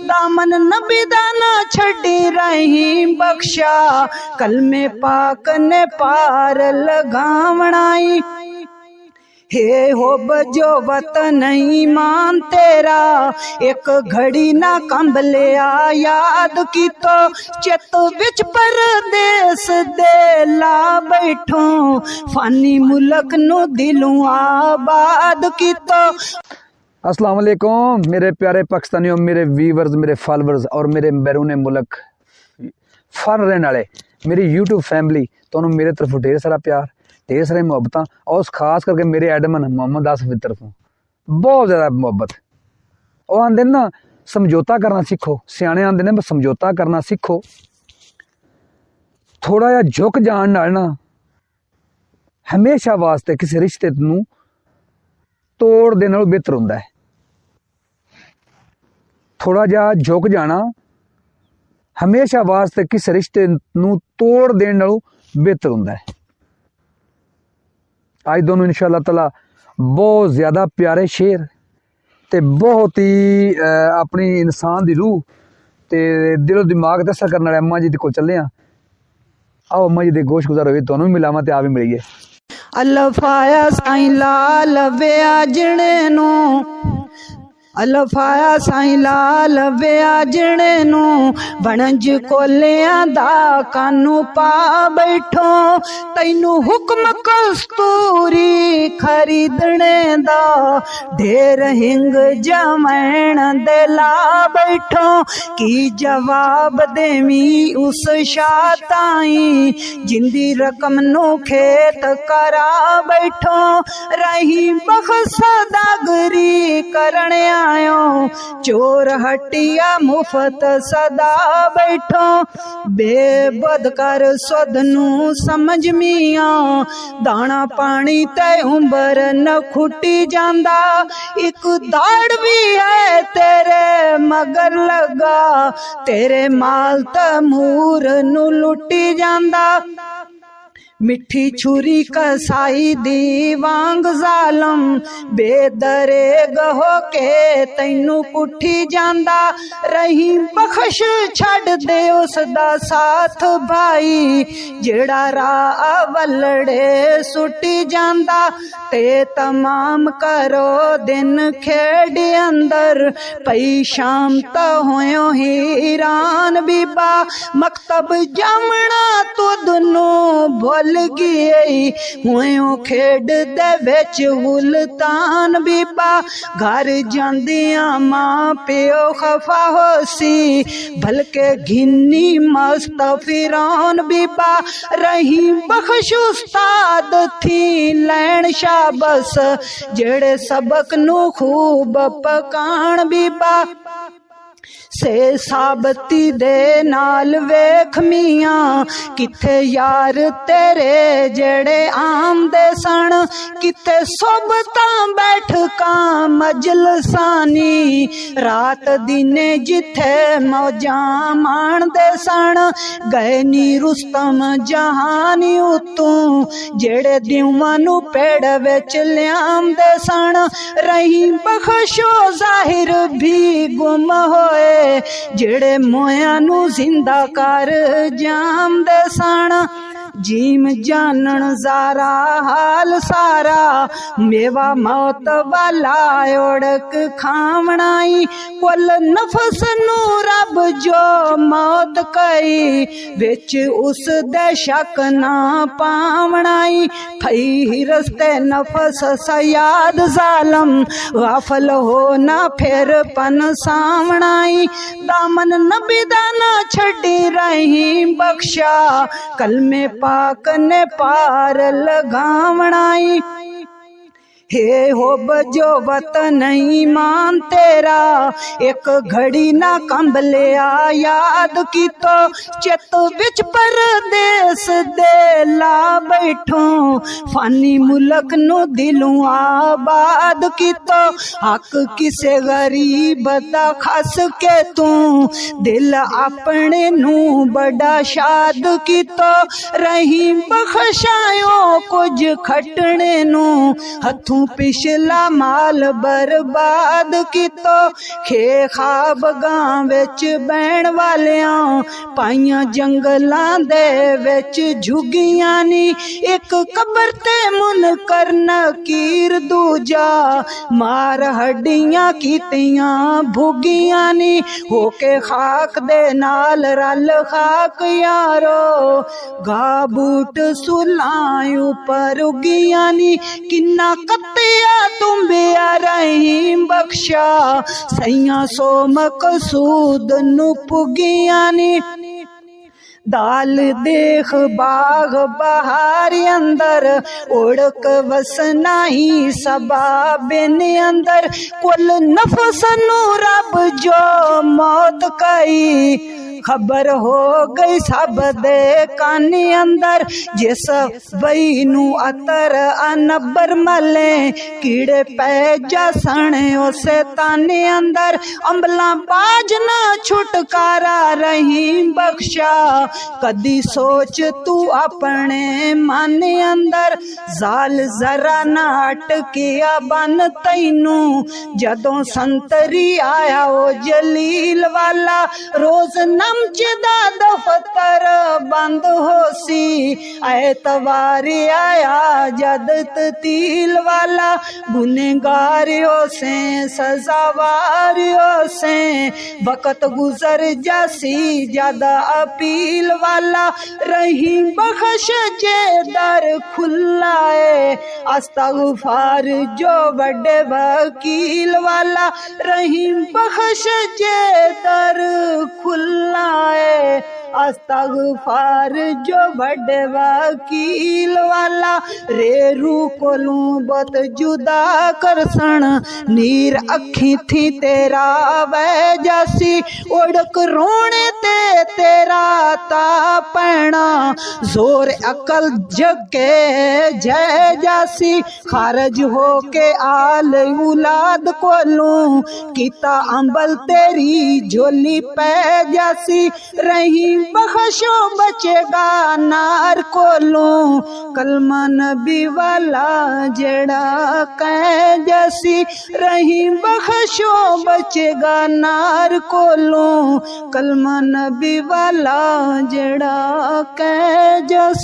दामन नबी दा ना छड़ी रही बख्शा कलमे पाक ने पार लगावणाई हे हो बजो वतन ईमान तेरा एक घड़ी ना कंब लिया याद की तो चित विच परदेस दे ला बैठो फानी मुल्क नु दिलों आबाद की तो। अस्सलाम वालेकुम मेरे प्यारे पाकिस्तानियों, मेरे व्यूवर्स, मेरे फॉलोअर्स और मेरे बैरून मुल्क फर रहने वाले मेरी यूट्यूब फैमिली, तो मेरे तरफों ढेर सारा प्यार, ढेर सारी मुहब्बत और खास करके मेरे एडमन मोहम्मद आसिफ की तरफों बहुत ज़्यादा मुहब्बत। वो आंदे ना समझौता करना सीखो, सियाने आंदे ने समझौता करना सीखो। थोड़ा जा झुक जान नाल ना हमेशा वास्ते किसी रिश्ते नूं तोड़ देने नालों बेहतर हुंदा है। थोड़ा जा झुक जाना हमेशा वास्ते किसी रिश्ते नूं तोड़ देने नालों बेहतर हुंदा है। आज दोनों इंशाअल्लाह ताला बहुत ज़्यादा प्यारे शेर ते बहुत ही अपनी इंसान दी रूह ते दिलो दिमाग ते असर करने वाले अम्मा जी दे कोल चले आ। आओ अम्मा जी दे गोश गुजार होए, दोनों मिलावा ते आप भी मिलिए। अल्फाया साईं लाल वे आजणे नो, अल्फाया साईं लाल वे आजणे नो बनज कोलियां दा कानू पा बैठो तैनू हुक्म कस्तूरी खरीदने दा ढेर हिंग जमैन दे ला बैठो की जवाब देवी उस शाताई जिंदी रकम नु खेत करा बैठो रही बख्श दागरी करने आयो चोर हटिया मुफ्त सदा बैठो बेबद कर सुध नू समझ मिया दाना पानी ते उम्बर न खुटी जांदा एक दाड़ भी है तेरे मगर लगा तेरे माल तमूर नू लुटी जांदा मिठी छुरी कसाई दी वांग जालम बेदरे गहो के तैनू पुठी जांदा रही बख्श छड़ दे उस दा साथ भाई जेड़ा राह वलड़े सुटी जांदा ते तमाम करो दिन खेड अंदर पई शाम तो होयो हैरान बीबा मकतब जामना तो दुनू भुल गई हुओ खेड दे विच गुलतान बीबा घर जांदियां मां प्यो खफा होसी बल्कि घिन्नी मस्त फिरौन बीबा रही बख्श उस्ताद थी लैन शाबस जेड़े सबक नू खूब पकान बीबा से साबती दे नाल वेख मियां किथे यार तेरे जेड़े आम दे सन किथे सोबतां बैठकां मजलसानी रात दिने जिथे मौजां माणदे सन गए नी रुस्तम जहानी उतों जेड़े दिवां नू पेड़ विच लियांदे सन रही बख्शो जाहिर भी गुम होए जेड़े मोया नू जिंदा कर जामदे सन जीम जानन जारा हाल सारा मेवा मौत वाला ओड़क खावणाई कुल नफस नू रब जो मौत कई विच उस दे शक ना पावणाई थई रस्ते नफस सयाद जालम गाफल हो ना फिर पन सावणाई दामन नबी दा ना छड़ी रही बख्शा कलमे पाक ने पार लगावणाई हे हो बजो वतन ईमान तेरा एक घड़ी ना कंब लिया याद की तो चित विच परदेस दे ला बैठो फानी मुल्क नु दिलों आबाद की तो हक किसे गरीब दा खस के तू दिल अपने नू बड़ा शाद की तो रही बख्शायो कुछ खटने नू हथों हथों पिछला माल बर्बाद कितो खे खाब गां विच बैण वालियां पाइयां जंगलां दे विच झुगियां नी एक कबर ते मुनकर नकीर दूजा मार हड्डियां कीतियां भुगियां नी होके खाक दे नाल रल खाक यारो गा बूट सुलां उपर उगियां नी किन्ना कत्तिया तुम्बिया रहीम बख्शा सैया सो मकसूद नु पुगियां नी दाल देख बाग बहार अंदर उड़क वसना ही सबा बिन अंदर कुल नफस नु रब जो मौत कई खबर हो गई सब दे कानी अंदर जिस वही नु अतर अनबर मले कीड़े पै जसने उसे ताने अंदर अम्बला बाज ना छुटकारा रहीम बख्शा कदी सोच तू अपने मन अंदर जाल जरा ना अटकिया बन तैनू जदों संतरी आया ओ जलील वाला रोज नमचदा दफ्तर बंद होसी ऐतवार आया जद ततील वाला गुनेगारियों से सजावारियों से वक्त गुजर जासी ज्यादा अपील वाला रही बख्श जे दर खुला है अस्तगफार जो बड़े वकील वाला रही बख्श जे दर खुला है अस्तगफार जो बड़े वकील वाला रेरू कोलू बत जुदा करसन नीर अखी थी तेरा वह जासी उड़क रोने ते तेरा ता पैना जोर अकल जगे जय जासी खारज हो के आल उलाद कोलू किता अंबल तेरी झोली पै जासी रही बख्शो बचेगा नार कोलू कलमा नबी वाला जड़ा कह जैसी रही बख्शो बचेगा नार कोलू कलमा नबी वाला जड़ा कह जैसी।